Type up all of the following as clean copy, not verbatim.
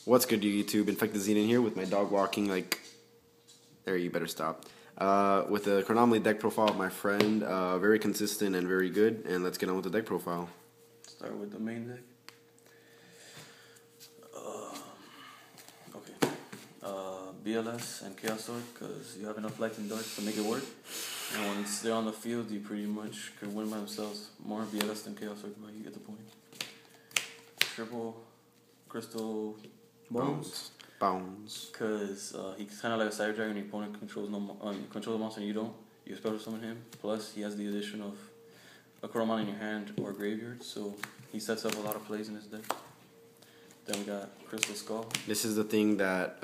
What's good, YuGi-Tube? InfectedXenon here with my dog walking like... There, you better stop. With the Chronomaly Deck Profile of my friend. Very consistent and very good. And let's get on with the deck profile. Start with the main deck. BLS and Chaos Sword, because you have enough lights and darks to make it work. And once they're on the field, you pretty much could win by themselves. More BLS than Chaos Sword, but you get the point. Triple Crystal Bones. Because he's kind of like a Cyber Dragon. Your opponent controls controls a monster and you don't. You special summon him. Plus, he has the addition of a Chronomaly in your hand or graveyard, so he sets up a lot of plays in his deck. Then we got Crystal Skull. This is the thing that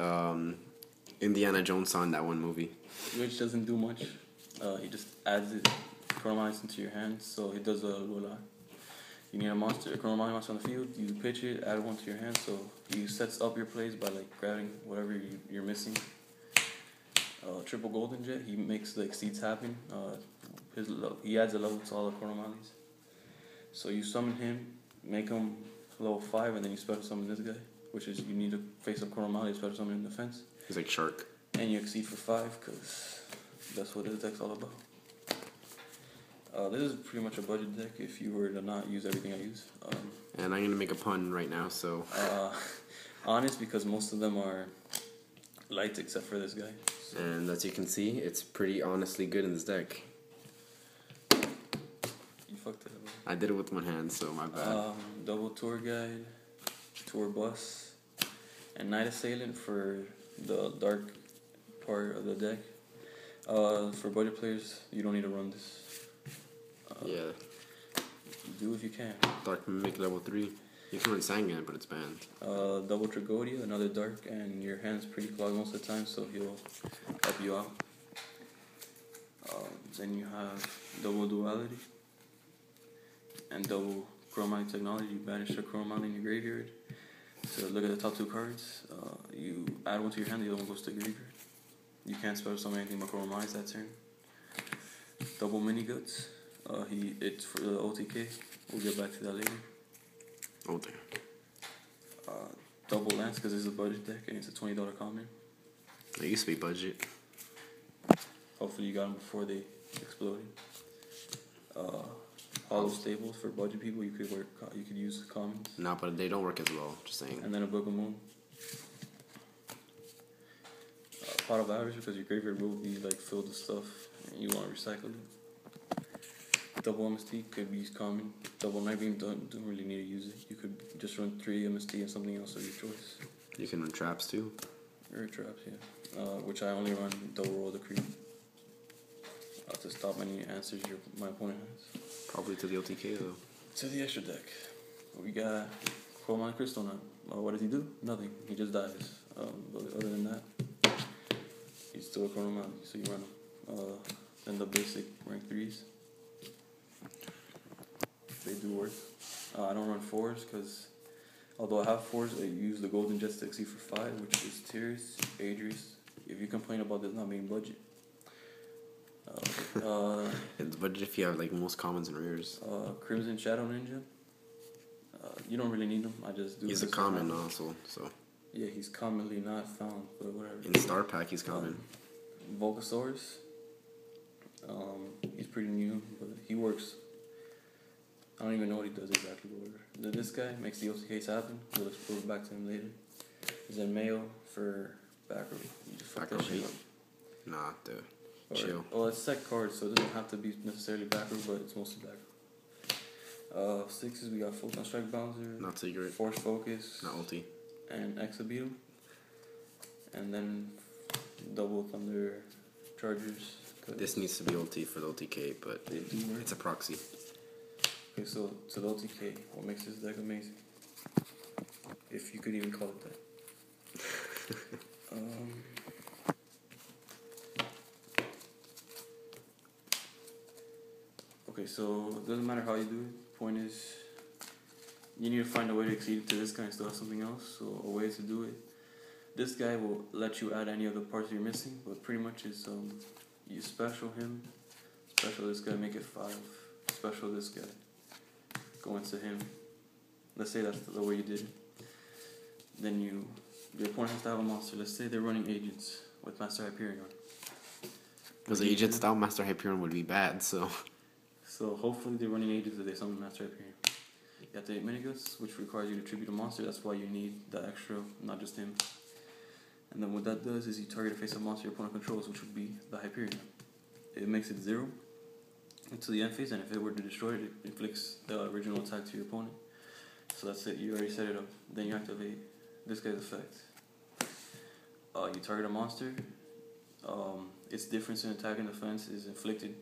Indiana Jones saw in that one movie. Which doesn't do much. He just adds it, Chronomaly into your hand, so it does a lot. You need a monster, a Chronomaly monster on the field, you pitch it, add one to your hand, so he sets up your plays by like grabbing whatever you're missing. Triple Golden Jet, he makes like seeds happen. He adds a level to all the Chronomalies. So you summon him, make him level 5, and then you special summon this guy, which is you need to face up Chronomaly, special summon in defense. He's like Shark. And you exceed for 5, because that's what this deck's all about. This is pretty much a budget deck if you were to not use everything I use. And I'm going to make a pun right now, so... honest, because most of them are light except for this guy. So. And as you can see, it's pretty honestly good in this deck. You fucked it up. I did it with one hand, so my bad. Double Tour Guide, Tour Bus, and Night Assailant for the dark part of the deck. For budget players, you don't need to run this. Yeah. Do if you can. Dark Mimic level 3. You can run Sangan, but it's banned. Double Tragodia, another dark, and your hand's pretty clogged most of the time, so he'll help you out. Then you have Double Duality and Double Chronomaly Technology. You banish a Chronomaly in your graveyard. So look at the top 2 cards. You add one to your hand, the other one goes to the graveyard. You can't special summon anything but Chronomaly that turn. Double Mini Guts. It's for the OTK. We'll get back to that later. Oh, damn. Double Lance, because this is a budget deck and it's a $20 common. It used to be budget. Hopefully you got them before they exploded. Hollow Stables for budget people. You could use commons. No, but they don't work as well. Just saying. And then a Book of Moon. Pot of Average, because your graveyard will be like filled with stuff and you want to recycle it. Double MST could be used common. Double Night Beam don't really need to use it. You could just run 3 MST and something else of your choice. You can run traps too. Or traps, yeah. Which I only run Double Roll the Creep. To stop any answers my opponent has. Probably to the OTK though. To the extra deck. We got Chronomaly Crystal now. What does he do? Nothing. He just dies. But other than that, he's still a Chronomaly, so you run him. Then the basic rank 3s. They do work. I don't run 4s because although I have 4s, I use the Golden Jets to exceed for 5, which is Tears, Adris. If you complain about this not being budget. It's budget if you have like most commons and rares. Crimson Shadow Ninja. You don't really need him. I just do. He's a common also, so. Yeah, he's commonly not found, but whatever. In Star Pack, he's common. Volcasaurus. He's pretty new, but he works. I don't even know what he does exactly, but whatever. This guy makes the OTKs happen. We'll explore back to him later. He's in Mayo for back row. You just fuck that shit up. Nah, dude. Chill. Well, it's set cards, so it doesn't have to be necessarily back row, but it's mostly back row. 6s, we got Photon Strike Bouncer. Not secret. Force Focus. Not ulti. And Exabeetle. And then Double Thunder Chargers. This needs to be ulti for the OTK, but it's a proxy. Okay, so to the OTK, what makes this deck amazing? If you could even call it that. Okay, so it doesn't matter how you do it. Point is, you need to find a way to exceed it to this guy and still have something else. So a way to do it. This guy will let you add any of the parts you're missing, but pretty much is you special him, special this guy, make it 5, special this guy. Go into him. Let's say that's the way you did it. Then you Your opponent has to have a monster. Let's say they're running agents with Master Hyperion. Because agents without Master Hyperion would be bad, so. So hopefully they're running agents if they summon Master Hyperion. You have to hit Miniguts, which requires you to tribute a monster. That's why you need the extra, not just him. And then what that does is you target a face-up monster your opponent controls, which would be the Hyperion. It makes it 0 until the end phase, and if it were to destroy it, it inflicts the original attack to your opponent. So that's it, you already set it up. Then you activate this guy's effect. You target a monster. Its difference in attack and defense is inflicted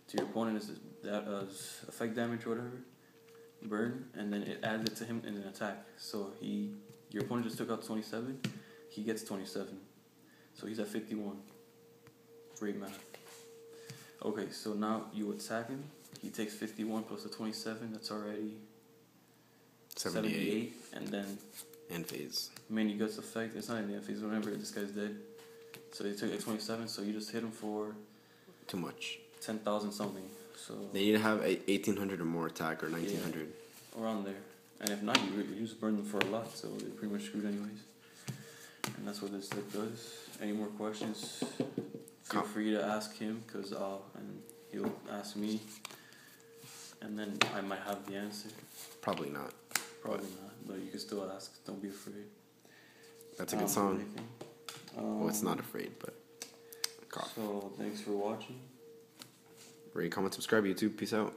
to your opponent as effect damage or whatever, burn, and then it adds it to him in an attack. So your opponent just took out 27, he gets 27. So he's at 51. Great math. Okay, so now you attack him. He takes 51 plus the 27, that's already 78. And then end phase. Mini Guts effect, it's not in the end phase, whenever this guy's dead. So he took a 27, so you just hit him for too much. 10,000 something. So they need to have 1,800 or more attack, or 1,900. Yeah, around there. And if not, you just burn them for a lot, so they're pretty much screwed anyways. And that's what this deck does. Any more questions? Feel free to ask him, and he'll ask me, and then I might have the answer. Probably not. Probably not, but you can still ask. Don't be afraid. That's a good song. Well, it's not afraid, but cough. So thanks for watching. Rate, comment, subscribe, YouTube. Peace out.